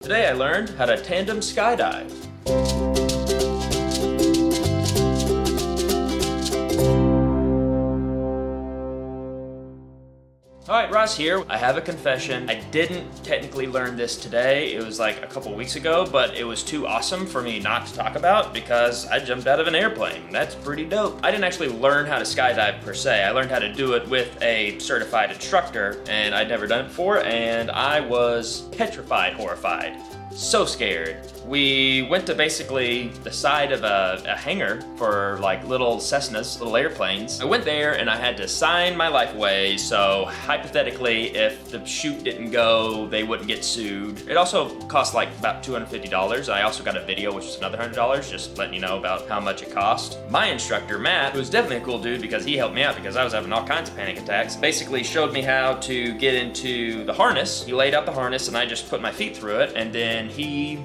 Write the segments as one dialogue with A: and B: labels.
A: Today I learned how to tandem skydive. Alright, Ross here. I have a confession. I didn't technically learn this today. It was like a couple weeks ago, but it was too awesome for me not to talk about because I jumped out of an airplane. That's pretty dope. I didn't actually learn how to skydive per se. I learned how to do it with a certified instructor, and I'd never done it before, and I was petrified, horrified. So scared. We went to basically the side of a hangar for like little Cessnas, little airplanes. I went there and I had to sign my life away, so hypothetically if the chute didn't go, they wouldn't get sued. It also cost like about $250. I also got a video, which is another $100, just letting you know about how much it cost. My instructor, Matt, who's definitely a cool dude because he helped me out because I was having all kinds of panic attacks, basically showed me how to get into the harness. He laid out the harness and I just put my feet through it, and then he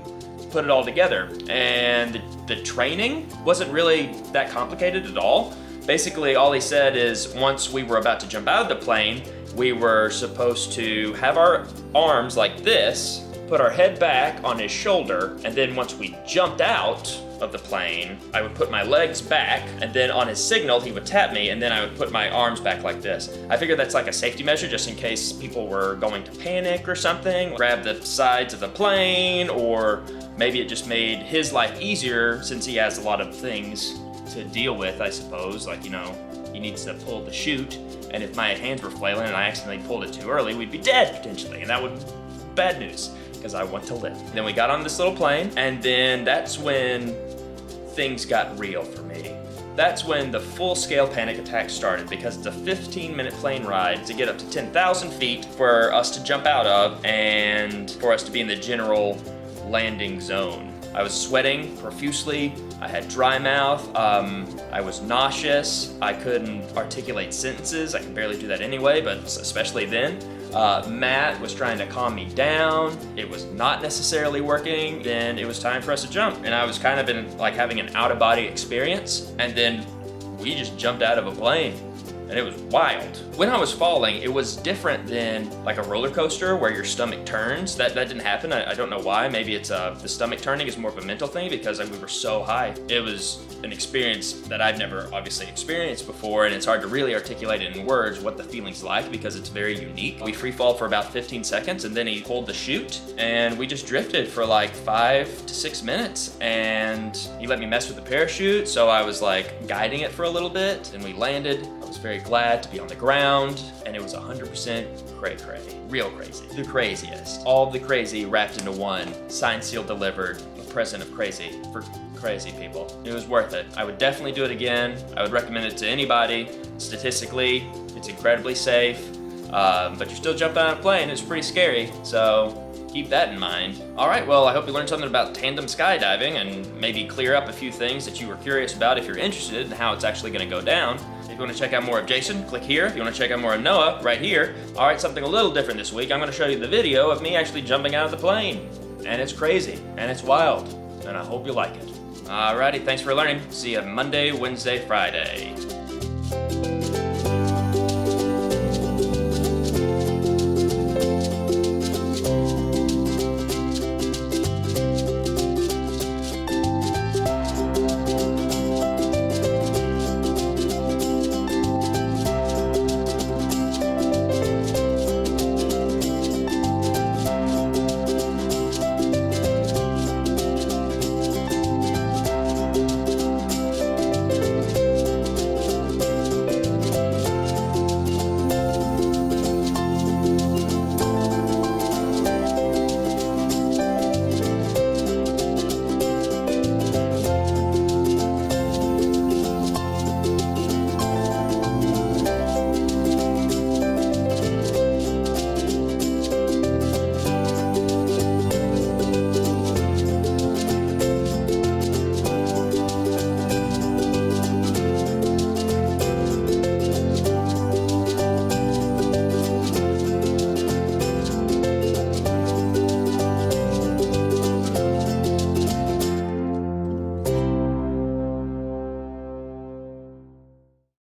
A: put it all together. And the training wasn't really that complicated at all. Basically, all he said is once we were about to jump out of the plane, we were supposed to have our arms like this, put our head back on his shoulder, and then once we jumped out of the plane, I would put my legs back, and then on his signal, he would tap me, and then I would put my arms back like this. I figured that's like a safety measure just in case people were going to panic or something, grab the sides of the plane, or maybe it just made his life easier since he has a lot of things to deal with, I suppose. Like, you know, he needs to pull the chute, and if my hands were flailing and I accidentally pulled it too early, we'd be dead potentially, and that would be bad news because I want to live. Then we got on this little plane, and then that's when things got real for me. That's when the full-scale panic attack started because it's a 15-minute plane ride to get up to 10,000 feet for us to jump out of and for us to be in the general landing zone. I was sweating profusely, I had dry mouth, I was nauseous, I couldn't articulate sentences, I could barely do that anyway, but especially then. Matt was trying to calm me down, it was not necessarily working, then it was time for us to jump, and I was kind of in like having an out-of-body experience, and then we just jumped out of a plane. And it was wild. When I was falling, it was different than like a roller coaster where your stomach turns. That didn't happen. I don't know why. Maybe it's the stomach turning is more of a mental thing because we were so high. It was an experience that I've never obviously experienced before, and it's hard to really articulate it in words what the feeling's like because it's very unique. We free fall for about 15 seconds, and then he pulled the chute, and we just drifted for like 5 to 6 minutes, and he let me mess with the parachute, so I was like guiding it for a little bit, and we landed. I was very glad to be on the ground, and it was 100% cray-cray. Real crazy. The craziest. All the crazy wrapped into one. Signed, sealed, delivered. A present of crazy for crazy people. It was worth it. I would definitely do it again. I would recommend it to anybody. Statistically, it's incredibly safe, but you're still jumping out of a plane. It's pretty scary, so keep that in mind. All right, well, I hope you learned something about tandem skydiving and maybe clear up a few things that you were curious about if you're interested in how it's actually gonna go down. If you want to check out more of Jason, click here. If you want to check out more of Noah, right here. All right, something a little different this week. I'm going to show you the video of me actually jumping out of the plane. And it's crazy, and it's wild, and I hope you like it. All righty, thanks for learning. See you Monday, Wednesday, Friday.